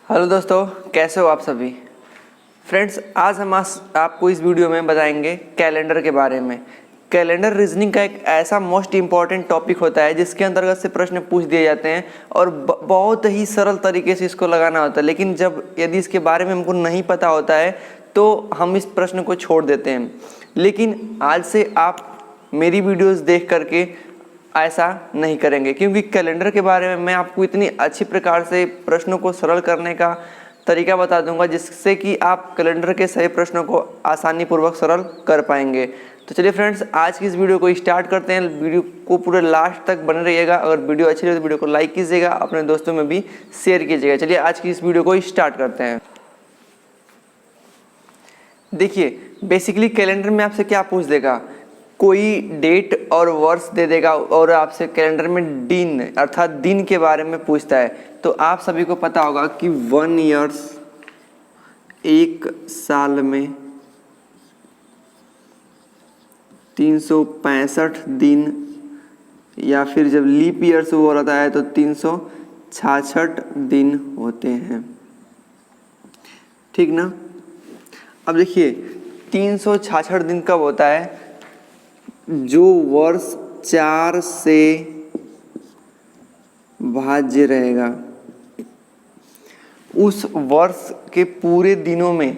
Hello दोस्तों, कैसे हो आप सभी। फ्रेंड्स, आज हम आपको इस वीडियो में बताएंगे कैलेंडर के बारे में। कैलेंडर रीजनिंग का एक ऐसा मोस्ट इम्पॉर्टेंट टॉपिक होता है जिसके अंतर्गत से प्रश्न पूछ दिए जाते हैं और बहुत ही सरल तरीके से इसको लगाना होता है। लेकिन यदि इसके बारे में हमको नहीं पता होता है तो हम इस प्रश्न को छोड़ देते हैं। लेकिन आज से आप मेरी वीडियोज़ देख करके ऐसा नहीं करेंगे, क्योंकि कैलेंडर के बारे में मैं आपको इतनी अच्छी प्रकार से प्रश्नों को सरल करने का तरीका बता दूंगा जिससे कि आप कैलेंडर के सही प्रश्नों को आसानी पूर्वक सरल कर पाएंगे। तो चलिए फ्रेंड्स, आज की इस वीडियो को स्टार्ट करते हैं। वीडियो को पूरे लास्ट तक बने रहिएगा। अगर वीडियो अच्छी लगे तो वीडियो को लाइक कीजिएगा, अपने दोस्तों में भी शेयर कीजिएगा। चलिए आज की इस वीडियो को स्टार्ट करते हैं। देखिए, बेसिकली कैलेंडर में आपसे क्या पूछ देगा, कोई डेट और वर्ष दे देगा और आपसे कैलेंडर में दिन अर्थात दिन के बारे में पूछता है। तो आप सभी को पता होगा कि 1 ईयर्स एक साल में 365 दिन, या फिर जब लीप ईयर्स वो रहता है तो 366 दिन होते हैं। ठीक ना। अब देखिए, 366 दिन कब होता है, जो वर्ष 4 से भाज्य रहेगा उस वर्ष के पूरे दिनों में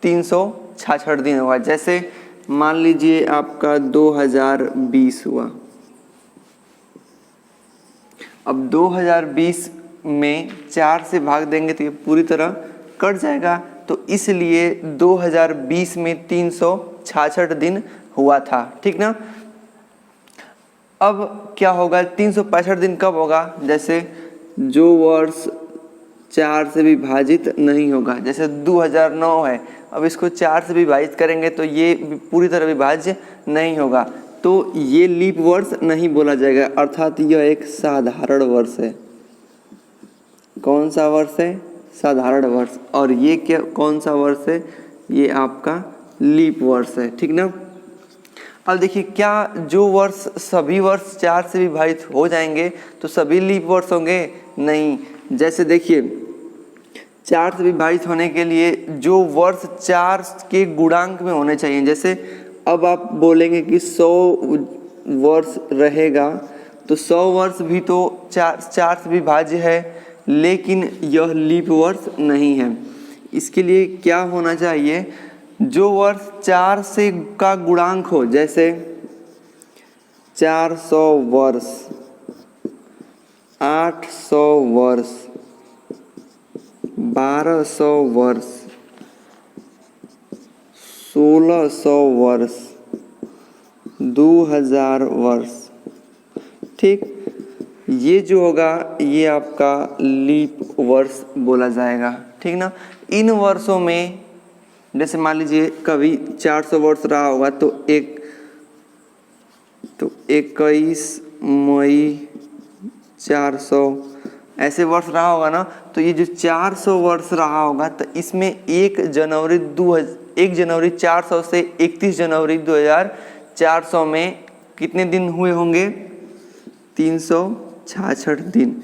366 दिन होगा। जैसे मान लीजिए आपका 2020 हुआ। अब 2020 में 4 से भाग देंगे तो ये पूरी तरह कट जाएगा। तो इसलिए 2020 में 366 दिन हुआ था। ठीक ना। अब क्या होगा, 365 दिन कब होगा, जैसे जो वर्ष 4 से विभाजित नहीं होगा। जैसे 2009 है, अब इसको 4 से विभाजित करेंगे तो ये पूरी तरह विभाज्य नहीं होगा, तो ये लीप वर्ष नहीं बोला जाएगा, अर्थात यह एक साधारण वर्ष है। कौन सा वर्ष है, साधारण वर्ष। और ये क्या कौन सा वर्ष है, ये आपका लीप वर्ष है। ठीक ना। अब देखिए, क्या जो वर्ष सभी वर्ष 4 से विभाजित हो जाएंगे तो सभी लीप वर्ष होंगे? नहीं। जैसे देखिए, 4 से विभाजित होने के लिए जो वर्ष 4 के गुणांक में होने चाहिए, जैसे अब आप बोलेंगे कि 100 वर्ष रहेगा तो 100 वर्ष भी तो 4 से विभाज्य है, लेकिन यह लीप वर्ष नहीं है। इसके लिए क्या होना चाहिए, जो वर्ष 4 से का गुणांक हो, जैसे 400 वर्ष, 800 वर्ष, 1200 वर्ष, 1600 वर्ष, 2000 वर्ष। ठीक, ये जो होगा ये आपका लीप वर्ष बोला जाएगा। ठीक ना। इन वर्षों में जैसे मान लीजिए कभी 400 वर्ष रहा होगा तो 21 मई 400 ऐसे वर्ष रहा होगा ना। तो ये जो 400 वर्ष रहा होगा तो इसमें 1 जनवरी 400 से 31 जनवरी 2400 में कितने दिन हुए होंगे, 366 दिन।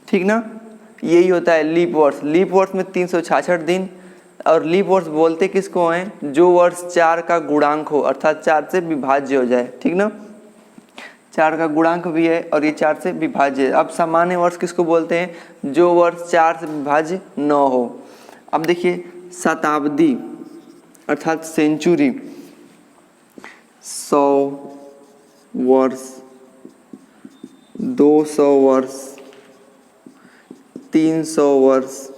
ठीक ना। यही होता है लीप वर्ष। लीप वर्ष में 366 दिन। और लीप वर्ष बोलते किसको हैं, जो वर्ष 4 का गुणांक हो, अर्थात 4 से विभाज्य हो जाए। ठीक ना। 4 का गुणांक भी है और ये 4 से विभाज्य है। अब सामान्य वर्ष किसको बोलते हैं, जो वर्ष 4 से विभाज्य न हो। अब देखिए, शताब्दी अर्थात सेंचुरी, 100 वर्ष, 200 वर्ष, 300 वर्ष,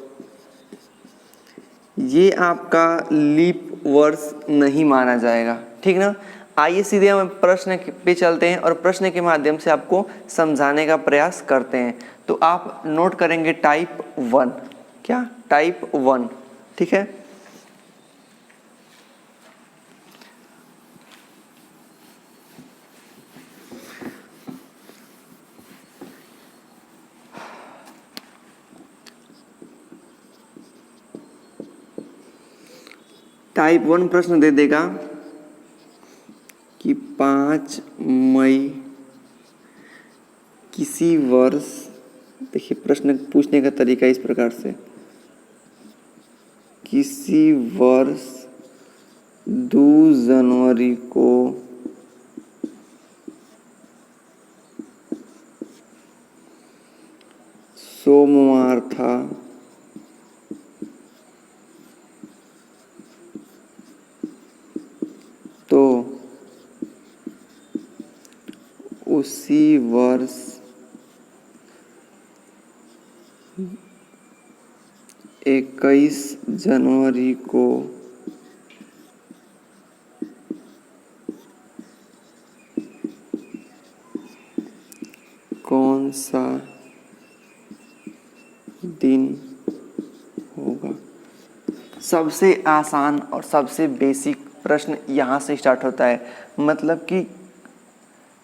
ये आपका लीप वर्ष नहीं माना जाएगा। ठीक ना। आइए सीधे हम प्रश्न पे चलते हैं और प्रश्न के माध्यम से आपको समझाने का प्रयास करते हैं। तो आप नोट करेंगे टाइप 1। क्या, टाइप 1। ठीक है। टाइप 1 प्रश्न दे देगा कि 5 मई किसी वर्ष, देखिए प्रश्न पूछने का तरीका इस प्रकार से, किसी वर्ष 2 जनवरी को सोमवार था तो उसी वर्ष 21 जनवरी को कौन सा दिन होगा। सबसे आसान और सबसे बेसिक प्रश्न यहाँ से स्टार्ट होता है, मतलब कि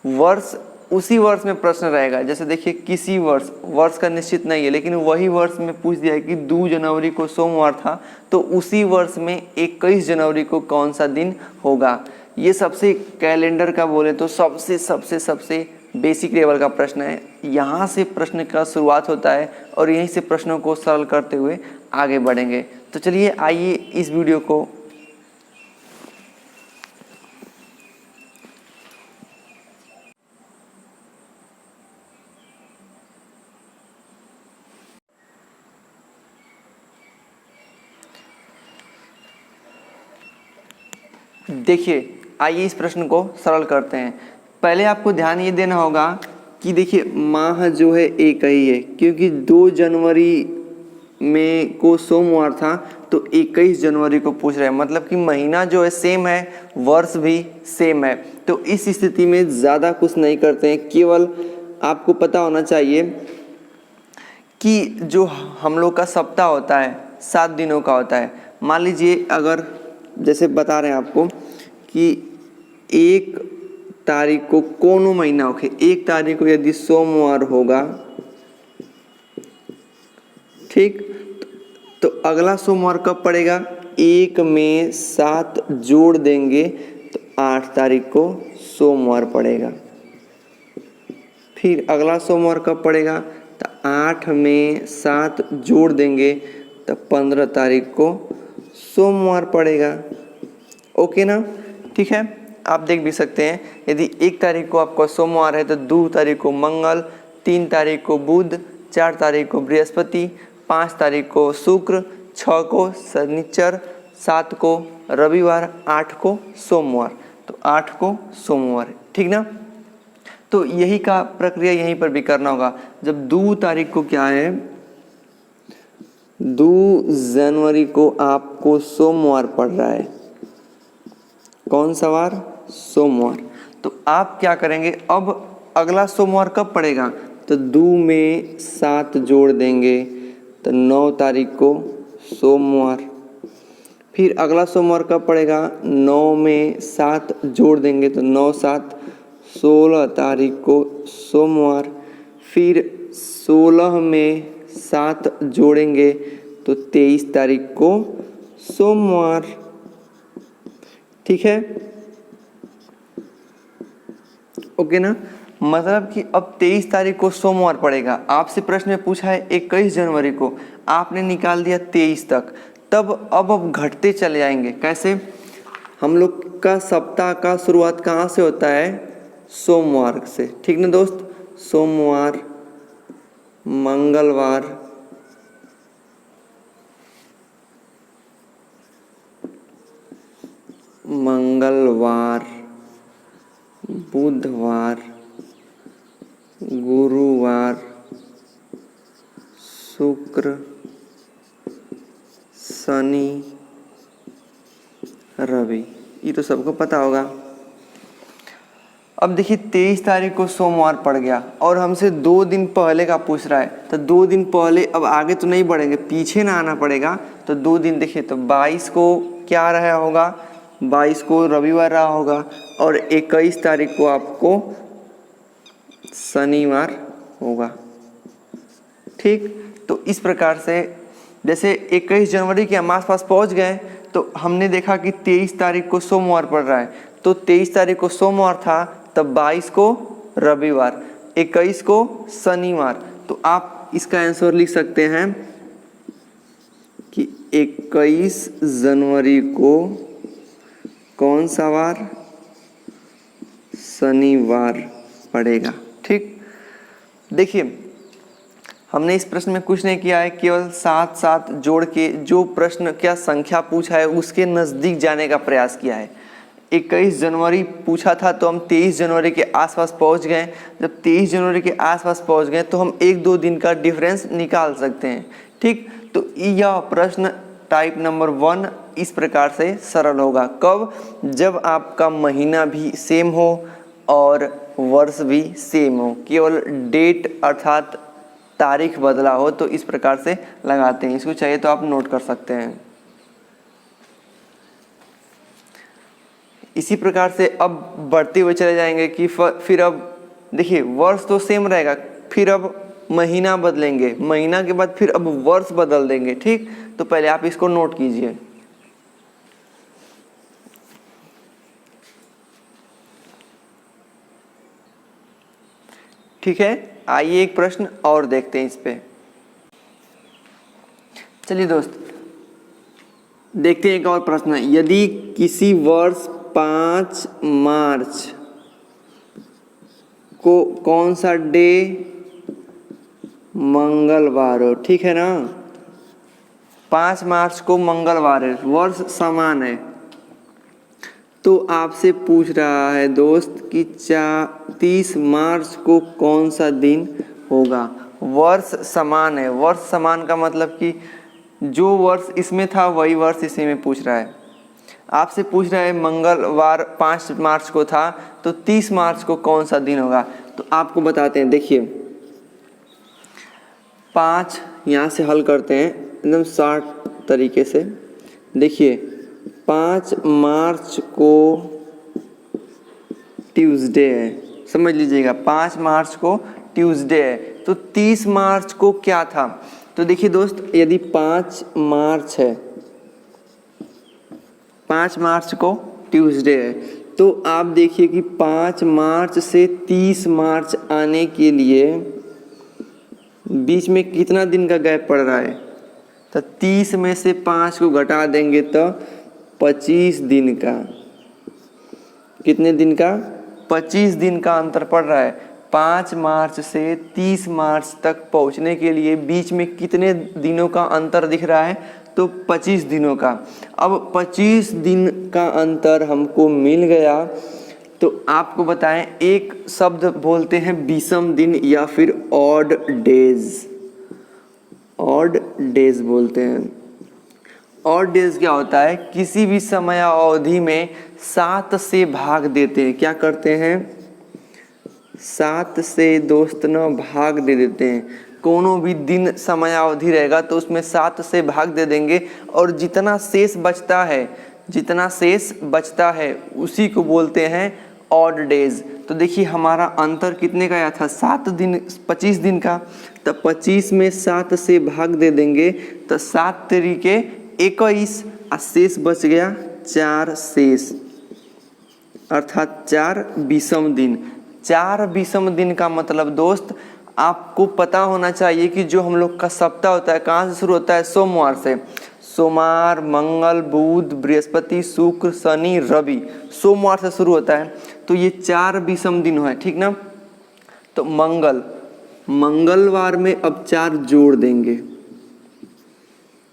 वर्ष उसी वर्ष में प्रश्न रहेगा। जैसे देखिए किसी वर्ष का निश्चित नहीं है, लेकिन वही वर्ष में पूछ दिया है कि 2 जनवरी को सोमवार था तो उसी वर्ष में 21 जनवरी को कौन सा दिन होगा। ये सबसे कैलेंडर का बोले तो सबसे बेसिक लेवल का प्रश्न है। यहाँ से प्रश्न का शुरुआत होता है और यहीं से प्रश्नों को सरल करते हुए आगे बढ़ेंगे। तो चलिए आइए इस वीडियो को देखिए, आइए इस प्रश्न को सरल करते हैं। पहले आपको ध्यान ये देना होगा कि देखिए माह जो है एक ही है, क्योंकि 2 जनवरी में को सोमवार था तो 21 जनवरी को पूछ रहे हैं, मतलब कि महीना जो है सेम है, वर्ष भी सेम है। तो इस स्थिति में ज़्यादा कुछ नहीं करते हैं, केवल आपको पता होना चाहिए कि जो हम लोग का सप्ताह होता है 7 दिनों का होता है। मान लीजिए अगर जैसे बता रहे हैं आपको कि 1 तारीख को कोनो महीना होके 1 तारीख को यदि सोमवार होगा, ठीक, तो अगला सोमवार कब पड़ेगा, 1 में 7 जोड़ देंगे तो 8 तारीख को सोमवार पड़ेगा। फिर अगला सोमवार कब पड़ेगा, तो 8 में 7 जोड़ देंगे तो 15 तारीख को सोमवार पड़ेगा। ओके ना, ठीक है। आप देख भी सकते हैं, यदि 1 तारीख को आपका सोमवार है तो 2 तारीख को मंगल, 3 तारीख को बुध, 4 तारीख को बृहस्पति, 5 तारीख को शुक्र, 6 को शनिचर, 7 को रविवार, 8 को सोमवार। तो 8 को सोमवार, ठीक ना। तो यही का प्रक्रिया यहीं पर भी करना होगा। जब 2 तारीख को क्या है, 2 जनवरी को आपको सोमवार पड़ रहा है, कौन सा वार, सोमवार। तो आप क्या करेंगे, अब अगला सोमवार कब पड़ेगा, तो 2 में 7 जोड़ देंगे तो 9 तारीख को सोमवार। फिर अगला सोमवार कब पड़ेगा, 9 में 7 जोड़ देंगे तो 9 7 16 तारीख को सोमवार। फिर 16 में 7 जोड़ेंगे तो 23 तारीख को सोमवार, ठीक है। ओके ना, मतलब कि अब 23 तारीख को सोमवार पड़ेगा। आपसे प्रश्न में पूछा है 21 जनवरी को, आपने निकाल दिया 23 तक, तब अब घटते चले जाएंगे। कैसे, हम लोग का सप्ताह का शुरुआत कहाँ से होता है, सोमवार से, ठीक ना दोस्त। सोमवार, मंगलवार, बुधवार, गुरुवार, शुक्र, शनि, रवि, ये तो सबको पता होगा। अब देखिए 23 तारीख को सोमवार पड़ गया और हमसे 2 दिन पहले का पूछ रहा है, तो 2 दिन पहले, अब आगे तो नहीं बढ़ेंगे, पीछे ना आना पड़ेगा। तो 2 दिन देखिए, तो 22 को क्या रहा होगा, 22 को रविवार रहा होगा और 21 तारीख को आपको शनिवार होगा, ठीक। तो इस प्रकार से जैसे 21 जनवरी के हम आसपास पहुंच गए तो हमने देखा कि 23 तारीख को सोमवार पड़ रहा है, तो 23 तारीख को सोमवार था, तब 22 को रविवार, 21 को शनिवार। तो आप इसका आंसर लिख सकते हैं कि 21 जनवरी को कौन सा वार? शनिवार पड़ेगा। ठीक, देखिए हमने इस प्रश्न में कुछ नहीं किया है, केवल साथ साथ जोड़ के जो प्रश्न क्या संख्या पूछा है उसके नज़दीक जाने का प्रयास किया है। 21 जनवरी पूछा था तो हम 23 जनवरी के आसपास पहुंच गए। जब 23 जनवरी के आसपास पहुंच गए तो हम 1-2 दिन का डिफरेंस निकाल सकते हैं। ठीक, तो यह प्रश्न टाइप नंबर 1 इस प्रकार से सरल होगा। कब? जब आपका महीना भी सेम हो और वर्ष भी सेम हो, केवल डेट अर्थात तारीख बदला हो तो इस प्रकार से लगाते हैं। इसको चाहिए तो आप नोट कर सकते हैं। इसी प्रकार से अब बढ़ते हुए चले जाएंगे कि फिर अब देखिए वर्ष तो सेम रहेगा, फिर अब महीना बदलेंगे, महीना के बाद फिर अब वर्ष बदल देंगे। ठीक, तो पहले आप इसको नोट कीजिए। ठीक है, आइए एक प्रश्न और देखते हैं इस पे। चलिए दोस्त देखते हैं एक और प्रश्न। यदि किसी वर्ष 5 मार्च को कौन सा डे मंगलवार हो, ठीक है ना, 5 मार्च को मंगलवार है, वर्ष समान है, तो आपसे पूछ रहा है दोस्त कि 30 मार्च को कौन सा दिन होगा। वर्ष समान है, वर्ष समान का मतलब कि जो वर्ष इसमें था वही वर्ष इसी में पूछ रहा है। आपसे पूछ रहा है मंगलवार 5 मार्च को था तो 30 मार्च को कौन सा दिन होगा। तो आपको बताते हैं, देखिए 5 यहाँ से हल करते हैं एकदम शॉर्ट तरीके से। देखिए 5 मार्च को ट्यूसडे है, समझ लीजिएगा 5 मार्च को ट्यूसडे है। तो 30 मार्च को क्या था? तो देखिए दोस्त, यदि 5 मार्च है, 5 मार्च को ट्यूसडे है, तो आप देखिए कि 5 मार्च से 30 मार्च आने के लिए बीच में कितना दिन का गैप पड़ रहा है। तो 30 में से 5 को घटा देंगे तो 25 दिन का, कितने दिन का? 25 दिन का अंतर पड़ रहा है। 5 मार्च से 30 मार्च तक पहुंचने के लिए बीच में कितने दिनों का अंतर दिख रहा है? तो 25 दिनों का। अब 25 दिन का अंतर हमको मिल गया, तो आपको बताएं एक शब्द बोलते हैं विषम दिन या फिर ऑड डेज। ऑड डेज बोलते हैं। ऑड डेज क्या होता है? किसी भी समय अवधि में 7 से भाग देते हैं। क्या करते हैं? 7 से दोस्त न भाग दे देते हैं। कोनो भी दिन समय अवधि रहेगा तो उसमें 7 से भाग दे देंगे और जितना शेष बचता है उसी को बोलते हैं ऑड डेज। तो देखिए हमारा अंतर कितने का आया था? 7 दिन, 25 दिन का। तो 25 में 7 से भाग दे देंगे तो 7 तरीके 21 और शेष बच गया 4 शेष, अर्थात 4 विषम दिन। 4 विषम दिन का मतलब दोस्त आपको पता होना चाहिए कि जो हम लोग का सप्ताह होता है कहाँ से शुरू होता है? सोमवार से। सोमवार, मंगल, बुध, बृहस्पति, शुक्र, शनि, रवि, सोमवार से शुरू होता है। तो ये 4 विषम दिन है, ठीक ना। तो मंगलवार में अब 4 जोड़ देंगे,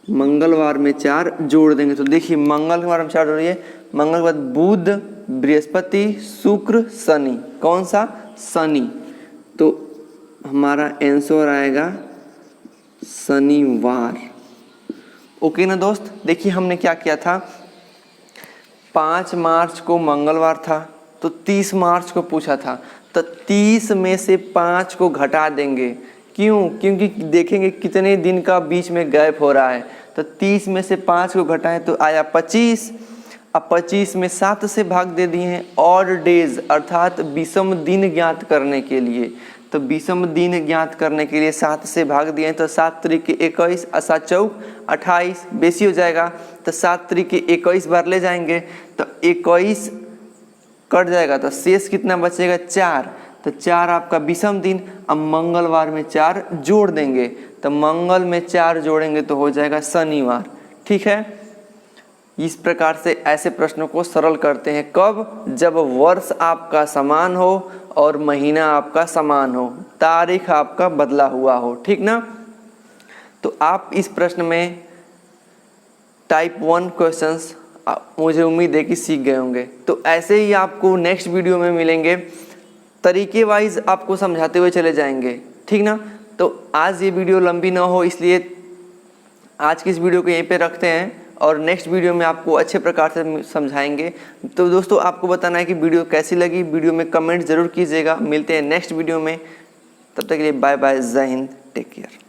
मंगलवार में 4 जोड़ देंगे। तो देखिए मंगलवार में 4 जोड़िए, मंगल के बाद बुध, बृहस्पति, शुक्र, शनि। कौन सा? शनि। तो हमारा आंसर आएगा शनिवार। ओके ना दोस्त। देखिए हमने क्या किया था, 5 मार्च को मंगलवार था तो 30 मार्च को पूछा था, तो 30 में से 5 को घटा देंगे। क्यों? क्योंकि देखेंगे कितने दिन का बीच में गैप हो रहा है। तो 30 में से 5 को घटाएं तो आया 25। अब 25 में 7 से भाग दे दिए हैं ऑड डेज अर्थात विषम दिन ज्ञात करने के लिए। तो विषम दिन ज्ञात करने के लिए 7 से भाग दिए तो 7 तरीके 21 और 7 चौक 28, बेसी हो जाएगा। तो 7 तरीके 21 बार ले जाएंगे तो 21 कट जाएगा तो शेष कितना बचेगा? 4। तो 4 आपका विषम दिन। अब मंगलवार में 4 जोड़ देंगे तो मंगल में 4 जोड़ेंगे तो हो जाएगा शनिवार। ठीक है। इस प्रकार से ऐसे प्रश्नों को सरल करते हैं कब, जब वर्ष आपका समान हो और महीना आपका समान हो, तारीख आपका बदला हुआ हो, ठीक ना। तो आप इस प्रश्न में टाइप 1 क्वेश्चंस मुझे उम्मीद है कि सीख गए होंगे। तो ऐसे ही आपको नेक्स्ट वीडियो में मिलेंगे, तरीके वाइज आपको समझाते हुए चले जाएंगे, ठीक ना। तो आज ये वीडियो लंबी ना हो इसलिए आज की इस वीडियो को यहीं पे रखते हैं और नेक्स्ट वीडियो में आपको अच्छे प्रकार से समझाएंगे। तो दोस्तों आपको बताना है कि वीडियो कैसी लगी, वीडियो में कमेंट ज़रूर कीजिएगा। मिलते हैं नेक्स्ट वीडियो में, तब तक के लिए बाय बाय, जय हिंद, टेक केयर।